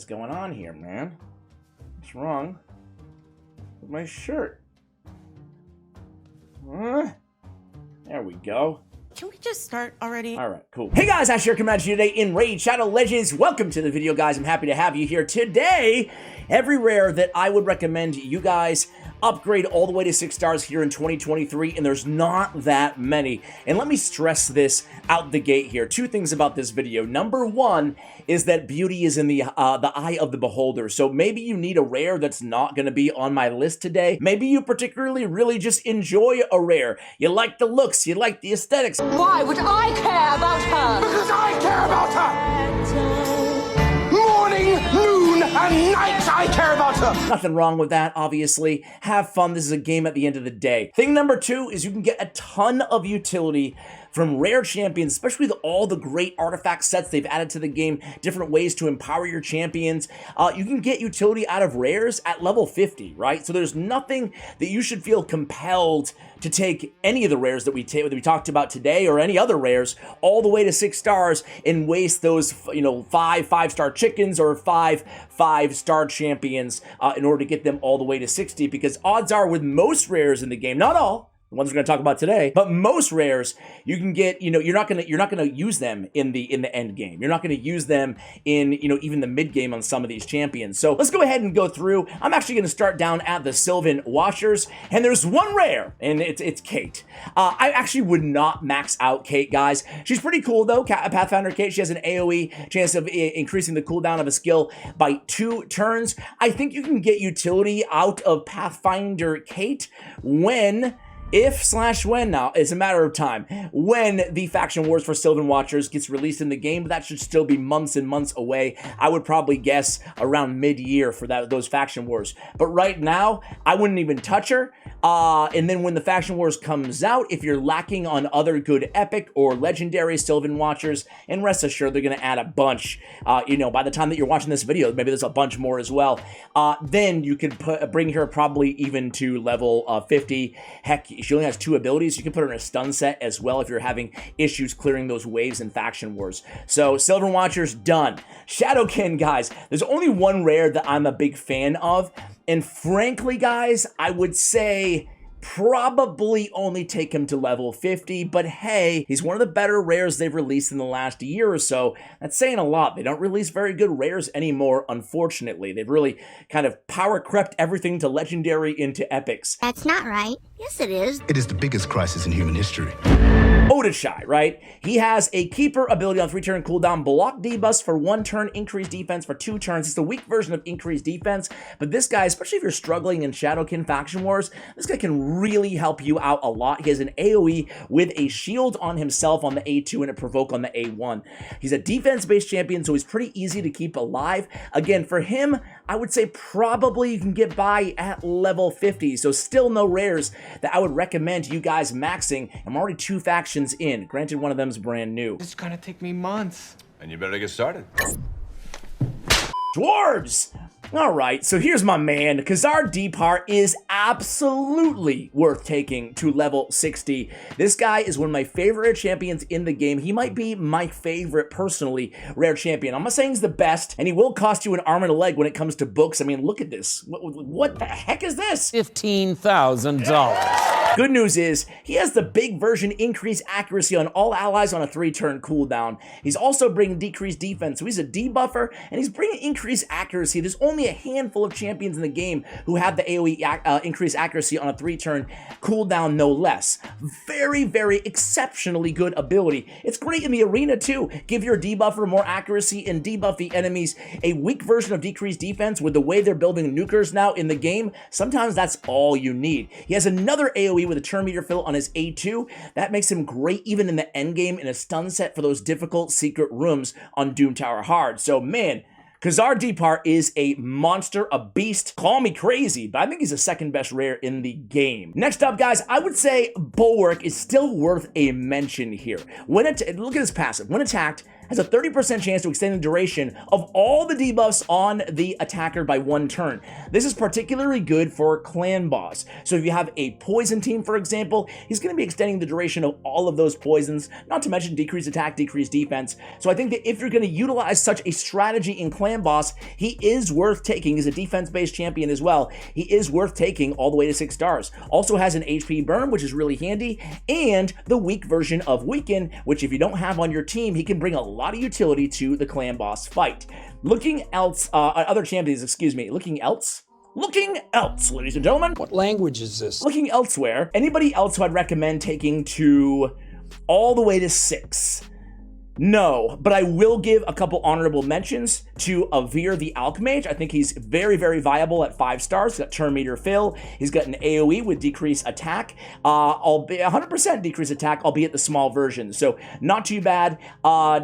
is going on here, man? What's wrong with my shirt? There we go. Can we just start already? All right, cool. Hey guys, Ash here coming at you today in Raid Shadow Legends. Welcome to the video, guys. I'm happy to have you here today. Every rare that I would recommend you guys upgrade all the way to 6 stars here in 2023, and there's not that many. And let me stress this out the gate here. Two things about this video. Number one is that beauty is in the eye of the beholder. So maybe you need a rare that's not going to be on my list today. Maybe you particularly really just enjoy a rare. You like the looks, you like the aesthetics. Why would I care about her? Because I care about her! Morning, noon, and night I care about her! Nothing wrong with that, obviously. Have fun. This is a game at the end of the day. Thing number two is you can get a ton of utility from rare champions, especially with all the great artifact sets they've added to the game, different ways to empower your champions. You can get utility out of rares at level 50, right? So there's nothing that you should feel compelled to take any of the rares that we talked about today or any other rares all the way to 6 stars and waste those, five-star chickens or five-star champions in order to get them all the way to 60, because odds are with most rares in the game, not all, the ones we're going to talk about today, but most rares you can get, you're not going to use them in the end game. You're not going to use them in, even the mid game on some of these champions. So let's go ahead and go through. I'm actually going to start down at the Sylvan Watchers, and there's one rare, and it's Kate. I actually would not max out Kate, guys. She's pretty cool though, Pathfinder Kate. She has an AoE chance of increasing the cooldown of a skill by 2 turns. I think you can get utility out of Pathfinder Kate when now, it's a matter of time, when the Faction Wars for Sylvan Watchers gets released in the game, but that should still be months and months away. I would probably guess around mid-year for those Faction Wars. But right now, I wouldn't even touch her. And then when the Faction Wars comes out, if you're lacking on other good epic or legendary Sylvan Watchers, and rest assured they're going to add a bunch, by the time that you're watching this video, maybe there's a bunch more as well, then you could bring her probably even to level 50. Heck, she only has 2 abilities. You can put her in a stun set as well if you're having issues clearing those waves in Faction Wars. So Sylvan Watchers, done. Shadowkin, guys, there's only one rare that I'm a big fan of, and frankly, guys, I would say probably only take him to level 50, but hey, he's one of the better rares they've released in the last year or so. That's saying a lot. They don't release very good rares anymore, unfortunately. They've really kind of power crept everything to legendary into epics. That's not right. Yes, it is. It is the biggest crisis in human history. Odishai, right? He has a keeper ability on 3-turn cooldown, block debuffs for 1 turn, increased defense for 2 turns. It's the weak version of increased defense, but this guy, especially if you're struggling in Shadowkin Faction Wars, this guy can really help you out a lot. He has an AoE with a shield on himself on the A2 and a provoke on the A1. He's a defense-based champion, so he's pretty easy to keep alive. Again, for him, I would say probably you can get by at level 50, so still no rares that I would recommend you guys maxing. I'm already 2 factions in. Granted, one of them's brand new. It's gonna take me months. And you better get started. Dwarves! Alright, so here's my man. Khazar Deepheart is absolutely worth taking to level 60. This guy is one of my favorite champions in the game. He might be my favorite, personally, rare champion. I'm not saying he's the best, and he will cost you an arm and a leg when it comes to books. I mean, look at this. What the heck is this? $15,000. Good news is, he has the big version increased accuracy on all allies on a 3-turn cooldown. He's also bringing decreased defense, so he's a debuffer, and he's bringing increased accuracy. There's only a handful of champions in the game who have the AoE increased accuracy on a 3-turn cooldown, no less. Very, very exceptionally good ability. It's great in the arena, too. Give your debuffer more accuracy and debuff the enemies. A weak version of decreased defense with the way they're building nukers now in the game, sometimes that's all you need. He has another AoE with a turn meter fill on his A2. That makes him great even in the endgame in a stun set for those difficult secret rooms on Doom Tower Hard. So, man, Khazar Deepheart is a monster, a beast. Call me crazy, but I think he's the 2nd best rare in the game. Next up, guys, I would say Bulwark is still worth a mention here. Look at his passive. When attacked, has a 30% chance to extend the duration of all the debuffs on the attacker by 1 turn. This is particularly good for clan boss. So if you have a poison team, for example, he's going to be extending the duration of all of those poisons, not to mention decreased attack, decreased defense. So I think that if you're going to utilize such a strategy in clan boss, he is worth taking. He's a defense-based champion as well. He is worth taking all the way to 6 stars. Also has an HP burn, which is really handy, and the weak version of Weaken, which if you don't have on your team, he can bring a lot of utility to the clan boss fight. Looking else, other champions, looking else, ladies and gentlemen. What language is this? Looking elsewhere, anybody else who I'd recommend taking to all the way to 6? No, but I will give a couple honorable mentions to Avir the Alchemage. I think he's very, very viable at 5 stars. He's got turn meter fill. He's got an AoE with decreased attack, albeit 100% decreased attack, albeit the small version. So not too bad.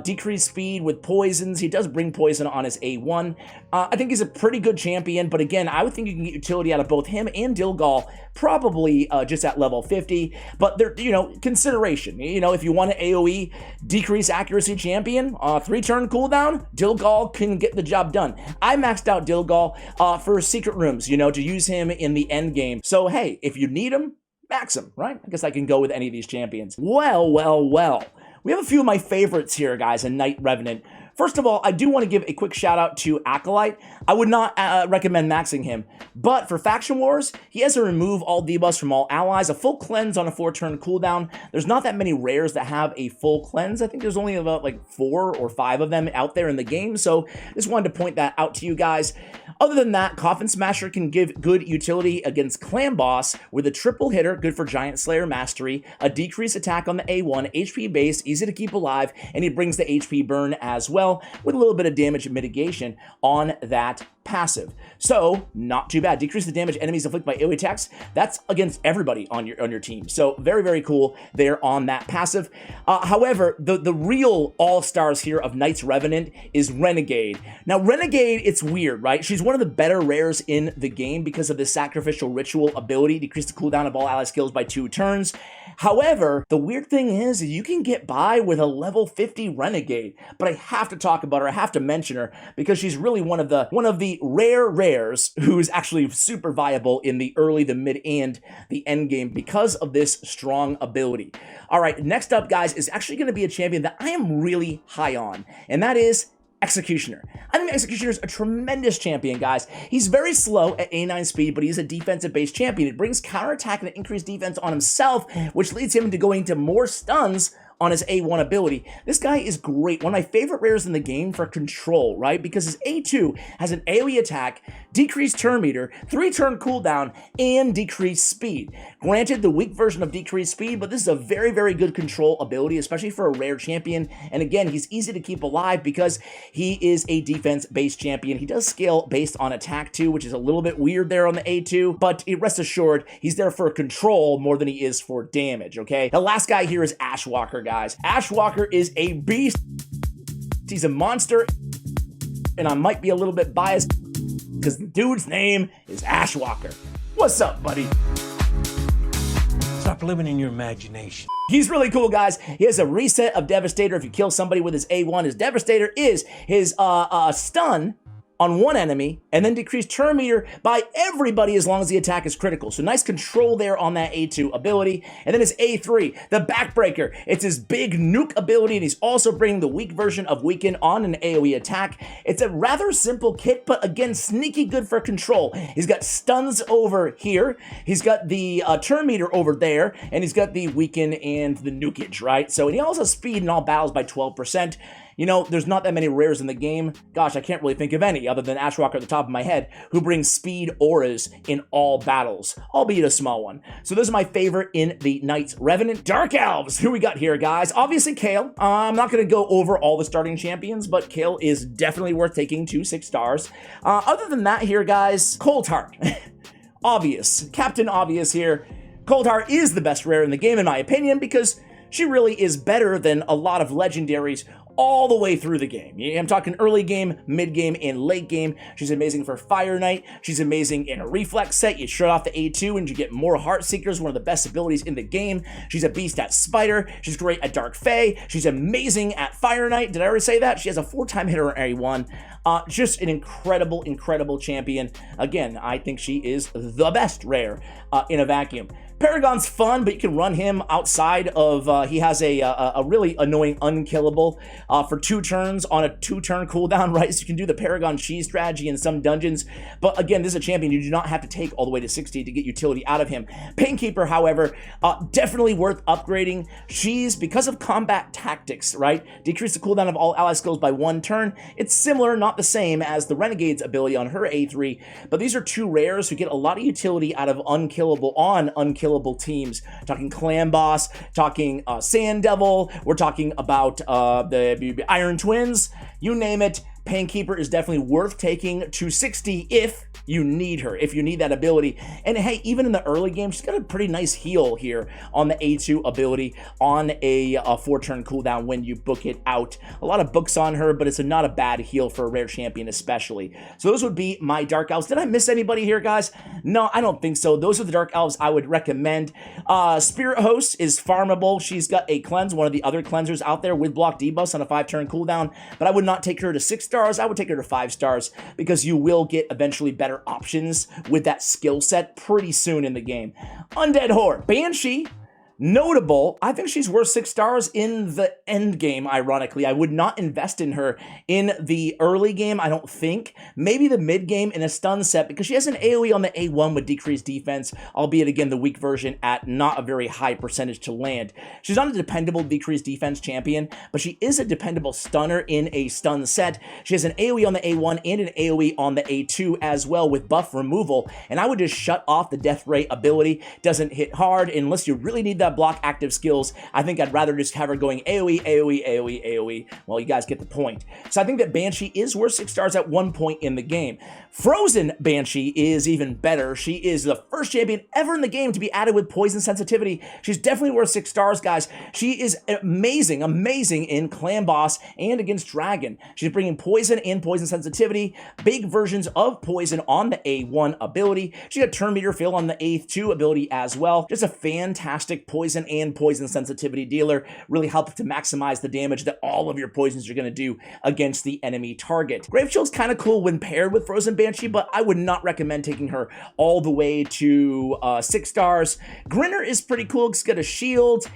Decreased speed with poisons. He does bring poison on his A1. I think he's a pretty good champion, but again, I would think you can get utility out of both him and Dilgal, probably just at level 50. But there, consideration. If you want an AoE decrease accuracy champion, 3-turn cooldown, Dilgal can get the job done. I maxed out Dilgal for secret rooms, to use him in the end game. So hey, if you need him, max him, right? I guess I can go with any of these champions. Well. We have a few of my favorites here, guys, in Knight Revenant. First of all, I do want to give a quick shout out to Acolyte. I would not recommend maxing him, but for Faction Wars, he has to remove all debuffs from all allies, a full cleanse on a 4-turn cooldown. There's not that many rares that have a full cleanse. I think there's only about like 4 or 5 of them out there in the game, so just wanted to point that out to you guys. Other than that, Coffin Smasher can give good utility against Clan Boss with a triple hitter, good for Giant Slayer Mastery, a decreased attack on the A1, HP base, easy to keep alive, and he brings the HP burn as well, with a little bit of damage mitigation on that passive. So not too bad. Decrease the damage enemies inflict by AoE attacks. That's against everybody on your team. So very, very cool there on that passive. However, the real all-stars here of Knight's Revenant is Renegade. Now Renegade, it's weird, right? She's one of the better rares in the game because of the sacrificial ritual ability, decrease the cooldown of all ally skills by 2 turns. However, the weird thing is you can get by with a level 50 Renegade, but I have to talk about her, I have to mention her, because she's really one of the rare rares who's actually super viable in the early, the mid, and the end game because of this strong ability. All right, next up, guys, is actually going to be a champion that I am really high on, and that is Executioner. I think Executioner is a tremendous champion, guys. He's very slow at A9 speed, but he's a defensive-based champion. It brings counterattack and increased defense on himself, which leads him into going to more stuns on his A1 ability. This guy is great. One of my favorite rares in the game for control, right? Because his A2 has an AoE attack, decreased turn meter, 3-turn cooldown, and decreased speed. Granted, the weak version of decreased speed, but this is a very, very good control ability, especially for a rare champion. And again, he's easy to keep alive because he is a defense-based champion. He does scale based on attack too, which is a little bit weird there on the A2, but rest assured, he's there for control more than he is for damage, okay? The last guy here is Ashwalker, guys. Ashwalker is a beast. He's a monster, and I might be a little bit biased because the dude's name is Ashwalker. What's up, buddy? Stop living in your imagination. He's really cool, guys. He has a reset of Devastator. If you kill somebody with his A1, his Devastator is his stun on one enemy, and then decrease turn meter by everybody as long as the attack is critical. So nice control there on that A2 ability. And then his A3, the Backbreaker. It's his big nuke ability, and he's also bringing the weak version of Weaken on an AoE attack. It's a rather simple kit, but again, sneaky good for control. He's got stuns over here. He's got the turn meter over there, and he's got the Weaken and the nukage, right? So, and he also has speed in all battles by 12%. You know, there's not that many rares in the game. Gosh, I can't really think of any other than Ashwalker at the top of my head, who brings speed auras in all battles, albeit a small one. So those are my favorite in the Knight's Revenant. Dark Elves, who we got here, guys? Obviously, Kayle. I'm not going to go over all the starting champions, but Kayle is definitely worth taking to 6 stars. Other than that here, guys, Coldheart. Obvious. Captain Obvious here. Coldheart is the best rare in the game, in my opinion, because she really is better than a lot of legendaries all the way through the game. I'm talking early game, mid game, and late game. She's amazing for Fire Knight. She's amazing in a reflex set. You shut off the A2 and you get more Heart Seekers, one of the best abilities in the game. She's a beast at Spider. She's great at Dark Fae. She's amazing at Fire Knight. Did I already say that? She has a 4-time hitter on A1. Just an incredible, incredible champion. Again, I think she is the best rare in a vacuum. Paragon's fun, but you can run him outside of, he has a really annoying unkillable for 2 turns on a 2-turn cooldown, right? So you can do the Paragon cheese strategy in some dungeons, but again, this is a champion you do not have to take all the way to 60 to get utility out of him. Painkeeper, however, definitely worth upgrading. She's, because of combat tactics, right? Decrease the cooldown of all ally skills by 1 turn. It's similar, not the same as the Renegade's ability on her A3, but these are 2 rares who get a lot of utility out of unkillable teams. Talking Clan Boss, talking Sand Devil, we're talking about the Iron Twins, you name it. Painkeeper is definitely worth taking to 60 if you need her, if you need that ability. And hey, even in the early game, she's got a pretty nice heal here on the A2 ability on a 4-turn cooldown when you book it out. A lot of books on her, but it's not a bad heal for a rare champion especially. So those would be my Dark Elves. Did I miss anybody here, guys? No, I don't think so. Those are the Dark Elves I would recommend. Spirit Host is farmable. She's got a cleanse, one of the other cleansers out there with block debuffs on a 5-turn cooldown, but I would not take her to 6 stars. I would take her to 5 stars because you will get eventually better options with that skill set pretty soon in the game. Undead Horde. Banshee, notable. I think she's worth 6 stars in the end game, ironically. I would not invest in her in the early game, I don't think. Maybe the mid game in a stun set because she has an AoE on the A1 with decreased defense, albeit again the weak version at not a very high percentage to land. She's not a dependable decreased defense champion, but she is a dependable stunner in a stun set. She has an AoE on the A1 and an AoE on the A2 as well with buff removal, and I would just shut off the death ray ability. Doesn't hit hard unless you really need that block active skills. I think I'd rather just have her going AoE, AoE, AoE, AoE. Well, you guys get the point. So I think that Banshee is worth 6 stars at one point in the game. Frozen Banshee is even better. She is the first champion ever in the game to be added with poison sensitivity. She's definitely worth 6 stars, guys. She is amazing, amazing in Clan Boss and against Dragon. She's bringing poison and poison sensitivity, big versions of poison on the A1 ability. She got turn meter fill on the A2 ability as well. Just a fantastic poison and poison sensitivity dealer. Really help to maximize the damage that all of your poisons are going to do against the enemy target. Grave Shield's kind of cool when paired with Frozen Banshee, but I would not recommend taking her all the way to 6 stars. Grinner is pretty cool. He's got a shield.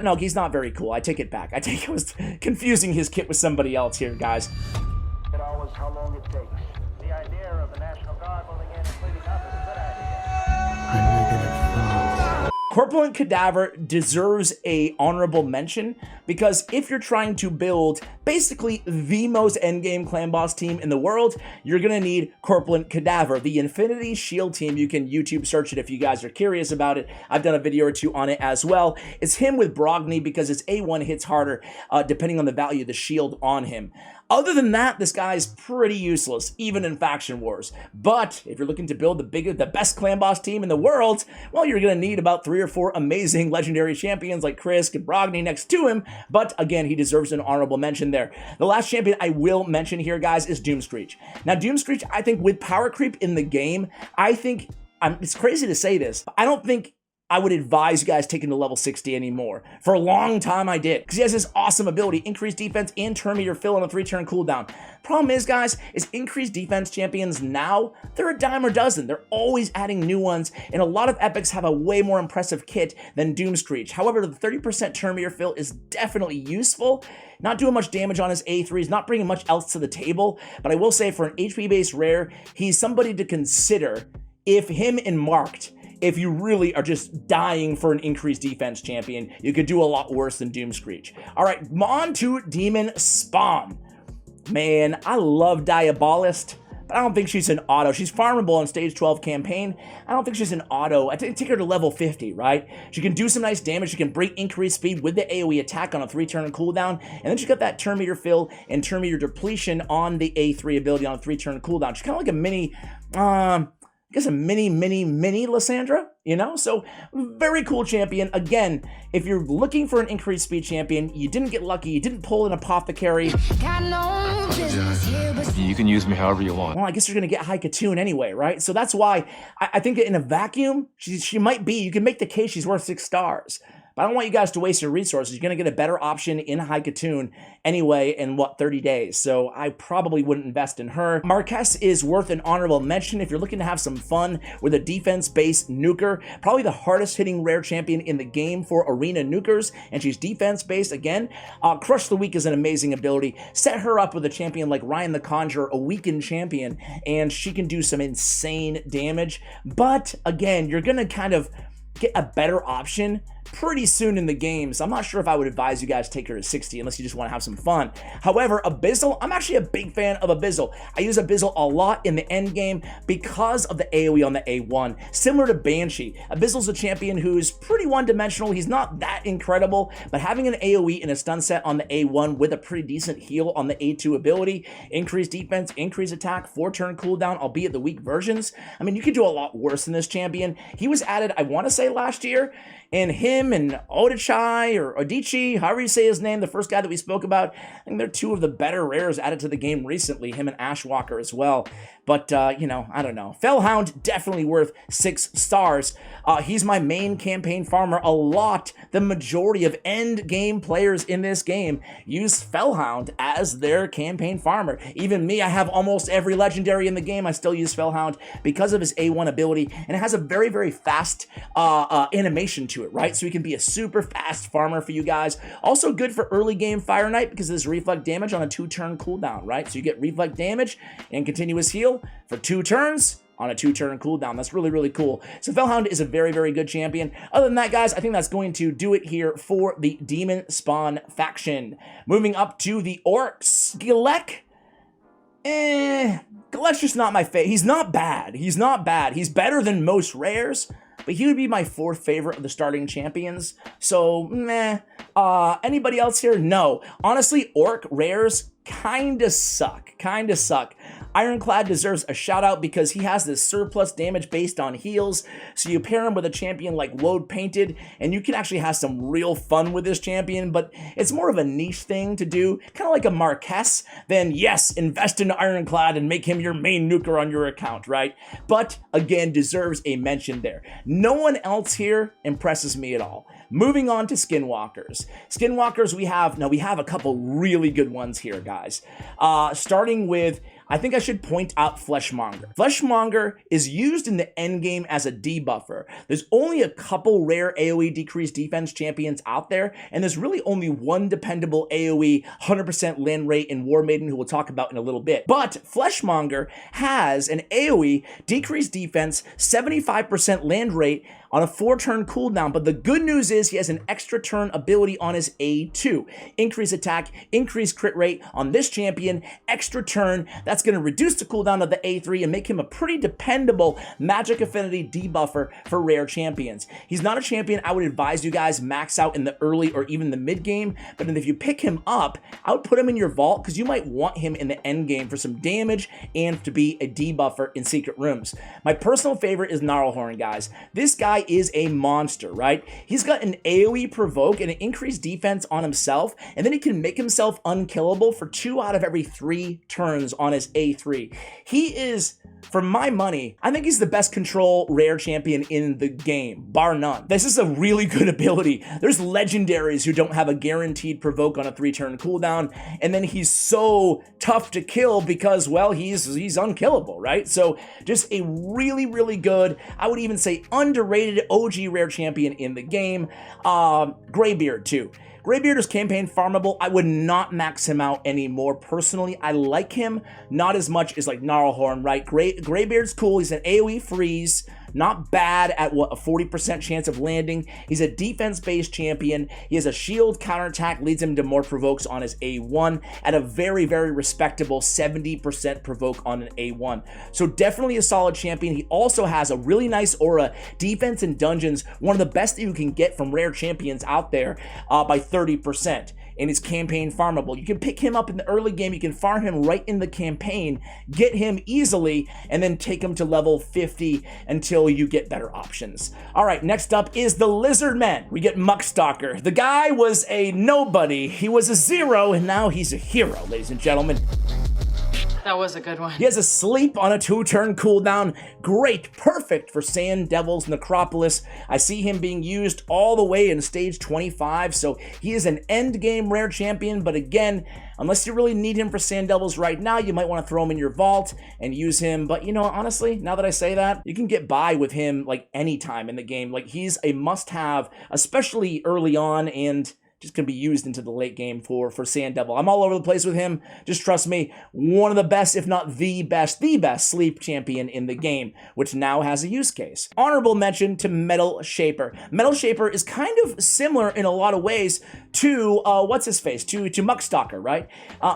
No, he's not very cool. I take it back. I was confusing his kit with somebody else here, guys. Always how long it takes. The idea of the National Guard moving in and cleaning up is a good idea. Corpulent Cadaver deserves a honorable mention because if you're trying to build basically the most endgame clan boss team in the world, you're gonna need Corpulent Cadaver, the Infinity Shield team. You can YouTube search it if you guys are curious about it. I've done a video or 2 on it as well. It's him with Brogni because his A1 hits harder depending on the value of the shield on him. Other than that, this guy's pretty useless, even in Faction Wars. But if you're looking to build the best clan boss team in the world, well, you're going to need about 3 or 4 amazing legendary champions like Krisk and Brogni next to him. But again, he deserves an honorable mention there. The last champion I will mention here, guys, is Doomscreech. Now, Doomscreech, I think with power creep in the game, it's crazy to say this, but I don't think I would advise you guys taking to level 60 anymore. For a long time I did, because he has this awesome ability, increased defense and turn meter fill on a 3-turn cooldown. Problem is, guys, is increased defense champions now, they're a dime a dozen. They're always adding new ones, and a lot of epics have a way more impressive kit than Doomscreech. However, the 30% turn meter fill is definitely useful. Not doing much damage on his A3, he's not bringing much else to the table, but I will say for an HP-based rare, he's somebody to consider if him and Marked, if you really are just dying for an increased defense champion, you could do a lot worse than Doomscreech. All right, on to Demon Spawn. Man, I love Diabolist, but I don't think she's an auto. She's farmable on stage 12 campaign. I don't think she's an auto. I take her to level 50, right? She can do some nice damage. She can bring increased speed with the AoE attack on a 3-turn cooldown. And then she's got that turn meter fill and turn meter depletion on the A3 ability on a 3-turn cooldown. She's kind of like a mini, I guess a mini Lysandra, you know? So very cool champion. Again, if you're looking for an increased speed champion, you didn't get lucky, you didn't pull an apothecary. You can use me however you want. Well, I guess you're going to get high Katoon anyway, right? So that's why I think that in a vacuum, she might be, you can make the case she's worth 6 stars. But I don't want you guys to waste your resources. You're going to get a better option in High Katoon anyway in, 30 days. So I probably wouldn't invest in her. Marquez is worth an honorable mention if you're looking to have some fun with a defense-based nuker. Probably the hardest hitting rare champion in the game for arena nukers, and she's defense-based again. Crush the Weak is an amazing ability. Set her up with a champion like Ryan the Conjurer, a weakened champion, and she can do some insane damage. But again, you're going to kind of get a better option pretty soon in the game, so I'm not sure if I would advise you guys take her to 60 unless you just want to have some fun. However, Abyssal, I'm actually a big fan of Abyssal. I use Abyssal a lot in the end game because of the AoE on the A1. Similar to Banshee, Abyssal's a champion who's pretty one-dimensional. He's not that incredible, but having an AoE and a stun set on the A1 with a pretty decent heal on the A2 ability, increased defense, increased attack, 4-turn cooldown, albeit the weak versions. I mean, you could do a lot worse than this champion. He was added, I want to say last year, and him and Odichai or Odichi, however you say his name, the first guy that we spoke about, I think they're 2 of the better rares added to the game recently, him and Ashwalker as well. But, you know, I don't know. Fellhound, definitely worth 6 stars. He's my main campaign farmer a lot. The majority of end game players in this game use Fellhound as their campaign farmer. Even me, I have almost every legendary in the game. I still use Fellhound because of his A1 ability, and it has a very, very fast animation to it, right? So he can be a super fast farmer for you guys. Also good for early game Fire Knight because of this reflect damage on a 2-turn cooldown, right? So you get reflect damage and continuous heal for 2 turns on a 2-turn cooldown. That's really, really cool. So Fellhound is a very, very good champion. Other than that, guys, I think that's going to do it here for the Demon Spawn faction. Moving up to the Orcs. Gilek? Gilek's just not my favorite. He's not bad. He's not bad. He's better than most rares, but he would be my 4th favorite of the starting champions. So, meh. Anybody else here? No. Honestly, Orc rares kinda suck. Ironclad deserves a shout out because he has this surplus damage based on heals. So you pair him with a champion like Load Painted, and you can actually have some real fun with this champion, but it's more of a niche thing to do, kind of like a Marquez. Then yes, invest in Ironclad and make him your main nuker on your account, right? But again, deserves a mention there. No one else here impresses me at all. Moving on to Skinwalkers. Skinwalkers, we have a couple really good ones here, guys. Starting with, I think I should point out Fleshmonger. Fleshmonger is used in the endgame as a debuffer. There's only a couple rare AoE decreased defense champions out there, and there's really only one dependable AoE 100% land rate in War Maiden, who we'll talk about in a little bit. But Fleshmonger has an AoE decreased defense, 75% land rate, on a 4-turn cooldown, but the good news is he has an extra turn ability on his A2. Increase attack, increase crit rate on this champion, extra turn. That's going to reduce the cooldown of the A3 and make him a pretty dependable magic affinity debuffer for rare champions. He's not a champion I would advise you guys max out in the early or even the mid game, but if you pick him up, I would put him in your vault because you might want him in the end game for some damage and to be a debuffer in secret rooms. My personal favorite is Gnarlhorn, guys. This guy is a monster, right? He's got an AoE provoke and an increased defense on himself, and then he can make himself unkillable for 2 out of every 3 turns on his A3. He is, for my money, I think he's the best control rare champion in the game, bar none. This is a really good ability. There's legendaries who don't have a guaranteed provoke on a 3-turn cooldown, and then he's so tough to kill because, well, he's unkillable, right? So just a really, really good, I would even say underrated OG rare champion in the game. Greybeard too. Greybeard is campaign farmable. I would not max him out anymore. Personally, I like him not as much as like Gnarlhorn, right? Greybeard's cool. He's an AoE freeze. Not bad at what, a 40% chance of landing. He's a defense-based champion. He has a shield counterattack, leads him to more provokes on his A1 at a very, very respectable 70% provoke on an A1. So definitely a solid champion. He also has a really nice aura. Defense in dungeons, one of the best that you can get from rare champions out there by 30%. and he's campaign farmable. You can pick him up in the early game, you can farm him right in the campaign, get him easily, and then take him to level 50 until you get better options. All right, next up is the Lizardmen. We get Muckstalker. The guy was a nobody, he was a 0, and now he's a hero, ladies and gentlemen. That was a good one. He has a sleep on a 2-turn cooldown. Great, perfect for Sand Devil's Necropolis. I see him being used all the way in stage 25, so he is an end game rare champion, but again, unless you really need him for Sand Devils right now, you might want to throw him in your vault and use him. But you know, honestly, now that I say that, you can get by with him like anytime in the game. Like, he's a must-have, especially early on, and just gonna be used into the late game for Sand Devil. I'm all over the place with him. Just trust me, one of the best, if not the best sleep champion in the game, which now has a use case. Honorable mention to Metal Shaper. Metal Shaper is kind of similar in a lot of ways to, what's his face? To Muckstalker, right?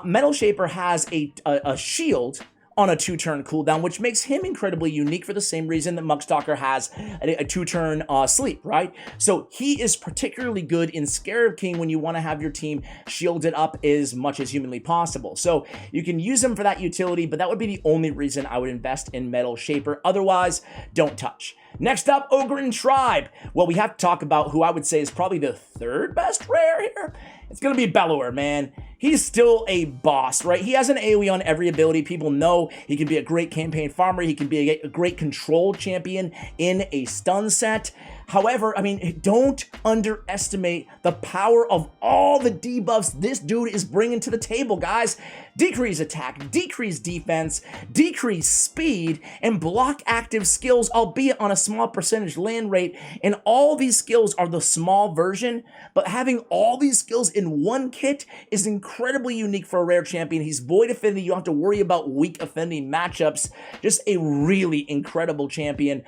Metal Shaper has a shield on a 2-turn cooldown, which makes him incredibly unique for the same reason that Muckstalker has a 2-turn sleep, right? So he is particularly good in Scarab King when you want to have your team shielded up as much as humanly possible. So you can use him for that utility, but that would be the only reason I would invest in Metal Shaper. Otherwise, don't touch. Next up, Ogryn Tribe. Well, we have to talk about who I would say is probably the 3rd best rare here. It's going to be Bellower, man. He's still a boss, right? He has an AoE on every ability. People know he can be a great campaign farmer. He can be a great control champion in a stun set. However, I mean, don't underestimate the power of all the debuffs this dude is bringing to the table, guys. Decrease attack, decrease defense, decrease speed, and block active skills, albeit on a small percentage land rate. And all these skills are the small version, but having all these skills in one kit is incredibly unique for a rare champion. He's void affinity. You don't have to worry about weak affinity matchups. Just a really incredible champion.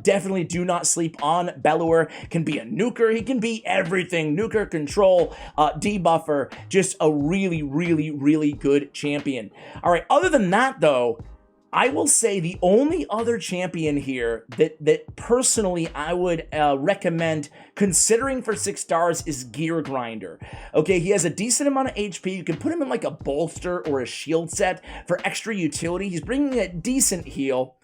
Definitely do not sleep on Bellower. Can be a nuker. He can be everything. Nuker, control, debuffer. Just a really, really, really good champion. All right, other than that, though, I will say the only other champion here that personally I would recommend considering for 6 stars is Gear Grinder. Okay, he has a decent amount of HP. You can put him in like a bolster or a shield set for extra utility. He's bringing a decent heal.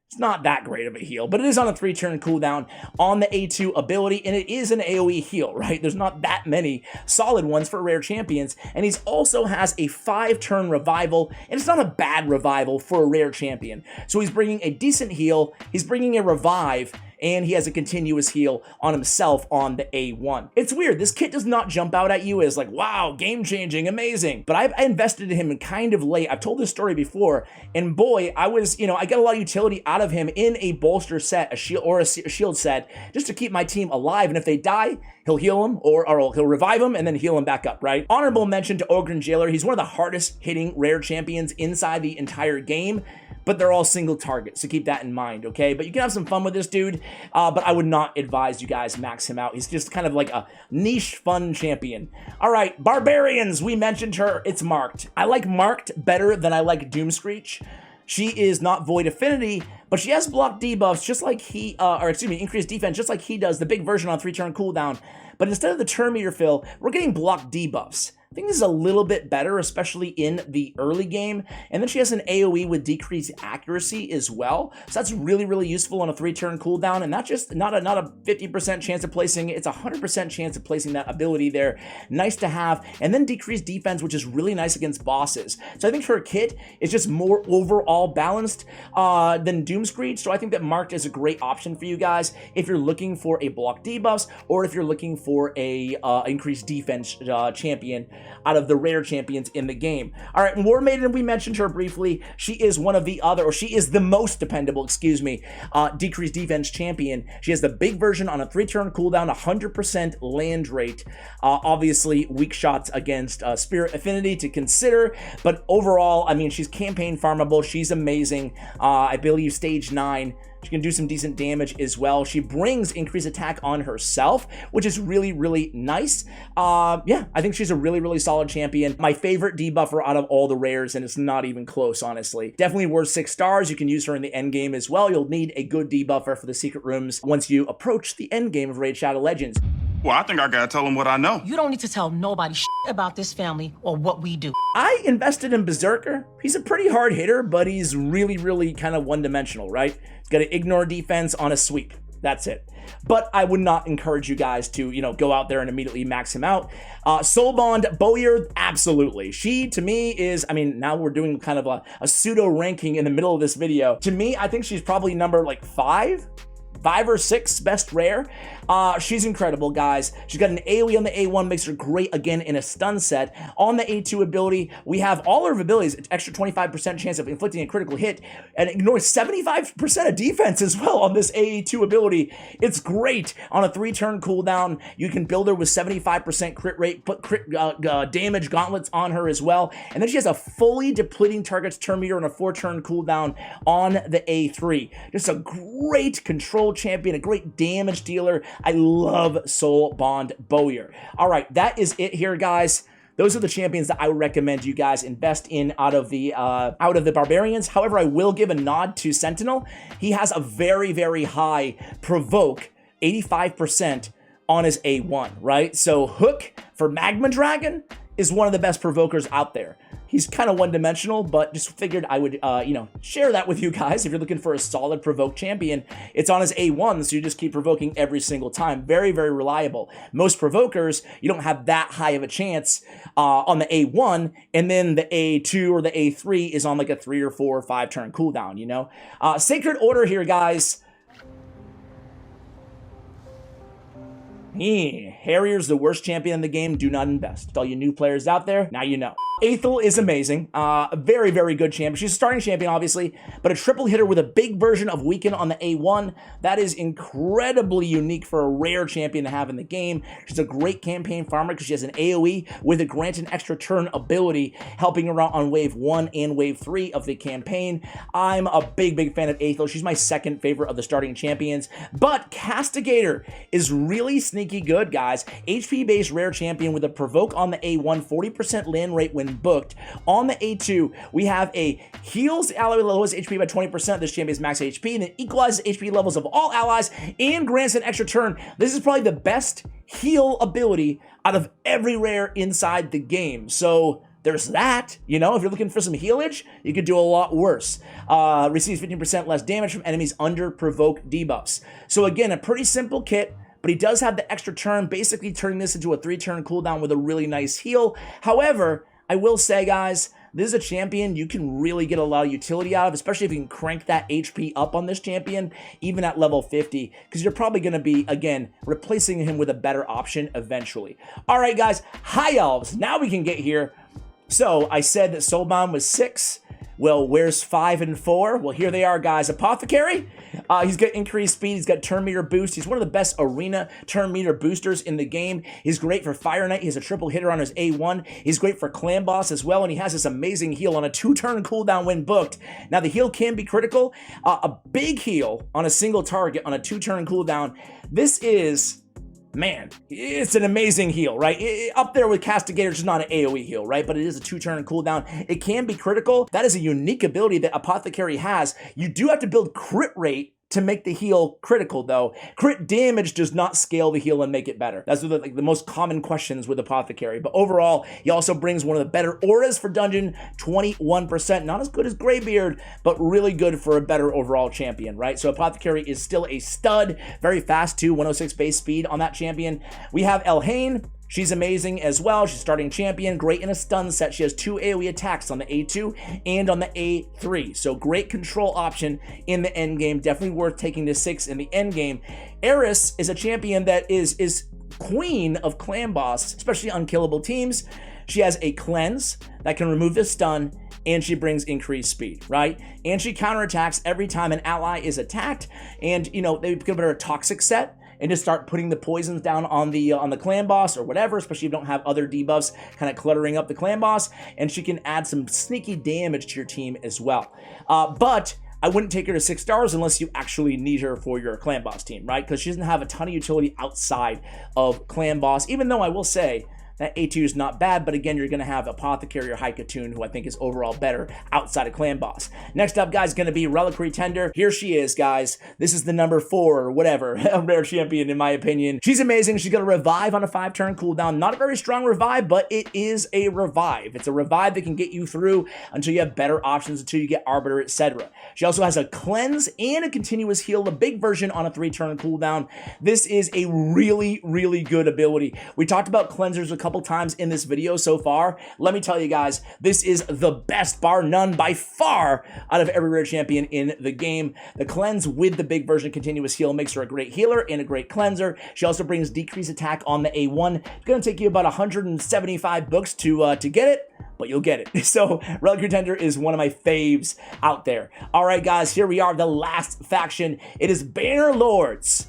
It's not that great of a heal, but it is on a 3-turn cooldown on the A2 ability, and it is an AoE heal, right? There's not that many solid ones for rare champions, and he also has a 5-turn revival, and it's not a bad revival for a rare champion. So he's bringing a decent heal, he's bringing a revive, and he has a continuous heal on himself on the A1. It's weird, this kit does not jump out at you as like, wow, game-changing, amazing. But I invested in him kind of late. I've told this story before, and boy, I got a lot of utility out of him in a bolster set, a shield set, just to keep my team alive, and if they die, he'll heal them, or he'll revive them and then heal them back up, right? Honorable mention to Ogryn Jailer. He's one of the hardest hitting rare champions inside the entire game, but they're all single targets, so keep that in mind, okay? But you can have some fun with this dude, but I would not advise you guys max him out. He's just kind of like a niche, fun champion. All right, Barbarians, we mentioned her. It's Marked. I like Marked better than I like Doomscreech. She is not void affinity, but she has block debuffs just like increased defense just like he does, the big version on 3-turn cooldown. But instead of the turn meter fill, we're getting block debuffs. I think this is a little bit better, especially in the early game. And then she has an AoE with decreased accuracy as well. So that's really, really useful on a 3-turn cooldown. And not a 50% chance of placing it, it's a 100% chance of placing that ability there. Nice to have. And then decreased defense, which is really nice against bosses. So I think her kit is just more overall balanced than Doomscreech. So I think that Marked is a great option for you guys if you're looking for a block debuffs or if you're looking for a increased defense champion out of the rare champions in the game. All right, War Maiden, we mentioned her briefly. She is one of the other, or she is the most dependable, decreased defense champion. She has the big version on a 3-turn cooldown, 100% land rate. Obviously, weak shots against Spirit Affinity to consider, but overall, I mean, she's campaign farmable. She's amazing. I believe stage 9. She can do some decent damage as well. She brings increased attack on herself, which is really, really nice. Yeah, I think she's a really, really solid champion. My favorite debuffer out of all the rares, and it's not even close, honestly. Definitely worth 6 stars. You can use her in the end game as well. You'll need a good debuffer for the secret rooms once you approach the end game of Raid Shadow Legends. Well, I think I gotta tell him what I know. You don't need to tell nobody about this family or what we do. I invested in Berserker. He's a pretty hard hitter, but he's really, really kind of one-dimensional, right? He's got to ignore defense on a sweep. That's it. But I would not encourage you guys to, go out there and immediately max him out. Soulbond Bowyer, absolutely. She, to me, is, now we're doing kind of a pseudo ranking in the middle of this video. To me, I think she's probably number like 5 or 6 best rare. She's incredible, guys. She's got an AoE on the A1, makes her great again in a stun set. On the A2 ability, we have all of her abilities, extra 25% chance of inflicting a critical hit, and ignores 75% of defense as well on this A2 ability. It's great. On a 3-turn cooldown, you can build her with 75% crit rate, put crit damage gauntlets on her as well. And then she has a fully depleting target's turn meter on a 4-turn cooldown on the A3. Just a great control champion, a great damage dealer. I love Soulbond Bowyer. All right, that is it here, guys. Those are the champions that I would recommend you guys invest in out of the Barbarians. However, I will give a nod to Sentinel. He has a very, very high provoke, 85% on his A1, right? So Hook for Magma Dragon is one of the best provokers out there. He's kind of one-dimensional, but just figured I would, share that with you guys. If you're looking for a solid provoke champion, it's on his A1, so you just keep provoking every single time. Very, very reliable. Most provokers, you don't have that high of a chance on the A1, and then the A2 or the A3 is on like a 3 or 4 or 5 turn cooldown, Sacred Order here, guys. Harrier's the worst champion in the game. Do not invest. To all you new players out there, now you know. Aethel is amazing. A very, very good champion. She's a starting champion, obviously, but a triple hitter with a big version of Weaken on the A1. That is incredibly unique for a rare champion to have in the game. She's a great campaign farmer because she has an AoE with a grant an extra turn ability, helping her out on wave 1 and wave 3 of the campaign. I'm a big, big fan of Aethel. She's my second favorite of the starting champions, but Castigator is really sneaky good, guys. HP-based rare champion with a provoke on the A1, 40% land rate when booked. On the A2, we have a heals ally lowest HP by 20% of this champion's max HP, and it equalizes HP levels of all allies and grants an extra turn. This is probably the best heal ability out of every rare inside the game. So there's that, if you're looking for some healage, you could do a lot worse. Receives 15% less damage from enemies under provoke debuffs. So again, a pretty simple kit, but he does have the extra turn, basically turning this into a 3-turn cooldown with a really nice heal. However, I will say, guys, this is a champion you can really get a lot of utility out of, especially if you can crank that HP up on this champion, even at level 50, because you're probably going to be, again, replacing him with a better option eventually. All right, guys, High Elves. Now we can get here. So I said that Soulbound was 6. Well, where's 5 and 4? Well, here they are, guys. Apothecary. He's got increased speed. He's got turn meter boost. He's one of the best arena turn meter boosters in the game. He's great for Fire Knight. He has a triple hitter on his A1. He's great for Clan Boss as well, and he has this amazing heal on a 2-turn cooldown when booked. Now, the heal can be critical. A big heal on a single target on a 2-turn cooldown. This is... man, it's an amazing heal, right? Up there with Castigator, just not an AoE heal, right? But it is a 2-turn cooldown. It can be critical. That is a unique ability that Apothecary has. You do have to build crit rate to make the heal critical, though. Crit damage does not scale the heal and make it better. That's the most common questions with Apothecary. But overall, he also brings one of the better auras for dungeon, 21%. Not as good as Greybeard, but really good for a better overall champion, right? So Apothecary is still a stud. Very fast, too. 106 base speed on that champion. We have Elhain. She's amazing as well. She's starting champion, great in a stun set. She has 2 AoE attacks on the A2 and on the A3. So great control option in the end game. Definitely worth taking to 6 in the end game. Eris is a champion that is queen of Clan Boss, especially unkillable teams. She has a cleanse that can remove the stun, and she brings increased speed, right? And she counterattacks every time an ally is attacked. And, they give her a toxic set and just start putting the poisons down on the Clan Boss or whatever, especially if you don't have other debuffs kind of cluttering up the Clan Boss, and she can add some sneaky damage to your team as well. But I wouldn't take her to 6 stars unless you actually need her for your Clan Boss team, right? Because she doesn't have a ton of utility outside of Clan Boss, even though I will say that A2 is not bad, but again, you're going to have Apothecary or Haikatoon, who I think is overall better outside of Clan Boss. Next up, guys, going to be Reliquary Tender. Here she is, guys. This is the number 4 or whatever rare champion, in my opinion. She's amazing. She's got a revive on a 5-turn cooldown. Not a very strong revive, but it is a revive. It's a revive that can get you through until you have better options, until you get Arbiter, etc. She also has a cleanse and a continuous heal, the big version on a 3-turn cooldown. This is a really, really good ability. We talked about cleansers a couple times in this video so far. Let me tell you guys, this is the best, bar none, by far, out of every rare champion in the game. The cleanse with the big version continuous heal makes her a great healer and a great cleanser. She also brings decreased attack on the A1. It's going to take you about 175 books to get it, but you'll get it. So Reliquary Tender is one of my faves out there. All right, guys, here we are, the last faction. It is Banner Lords.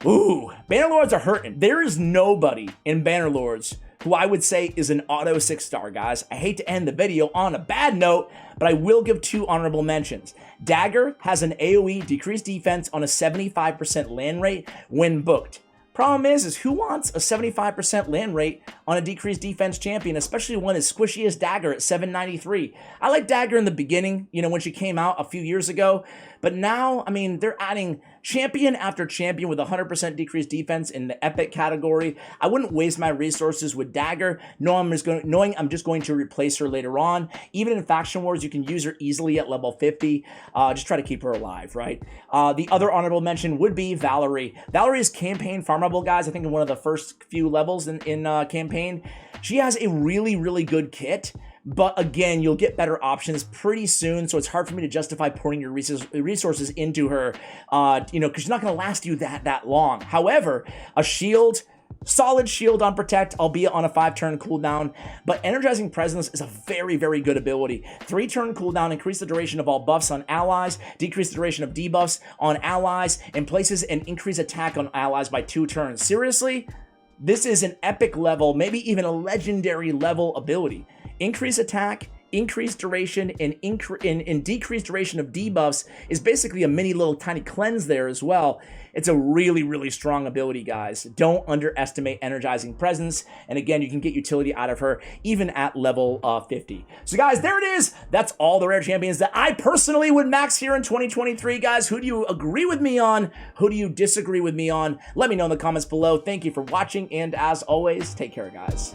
Ooh, Banner Lords are hurting. There is nobody in Banner Lords who I would say is an auto 6-star, guys. I hate to end the video on a bad note, but I will give 2 honorable mentions. Dagger has an AoE decreased defense on a 75% land rate when booked. Problem is who wants a 75% land rate on a decreased defense champion, especially one as squishy as Dagger at 793? I like Dagger in the beginning, you know, when she came out a few years ago, but now, I mean, they're adding champion after champion with 100% decreased defense in the epic category. I wouldn't waste my resources with Dagger, knowing I'm just going to replace her later on. Even in Faction Wars, you can use her easily at level 50. Just try to keep her alive, right? The other honorable mention would be Valerie. Valerie is campaign farmable, guys. I think in one of the first few levels in campaign. She has a really, really good kit. But again, you'll get better options pretty soon, so it's hard for me to justify pouring your resources into her, you know, because she's not going to last you that long. However, a shield, solid shield on Protect, albeit on a 5-turn cooldown, but Energizing Presence is a very, very good ability. 3-turn cooldown, increase the duration of all buffs on allies, decrease the duration of debuffs on allies, and places an increased attack on allies by 2 turns. Seriously? This is an epic level, maybe even a legendary level ability. Increase attack, increased duration, and decreased duration of debuffs is basically a mini little tiny cleanse there as well. It's a really, really strong ability, guys. Don't underestimate Energizing Presence. And again, you can get utility out of her even at level 50. So guys, there it is. That's all the rare champions that I personally would max here in 2023, guys. Who do you agree with me on? Who do you disagree with me on? Let me know in the comments below. Thank you for watching. And as always, take care, guys.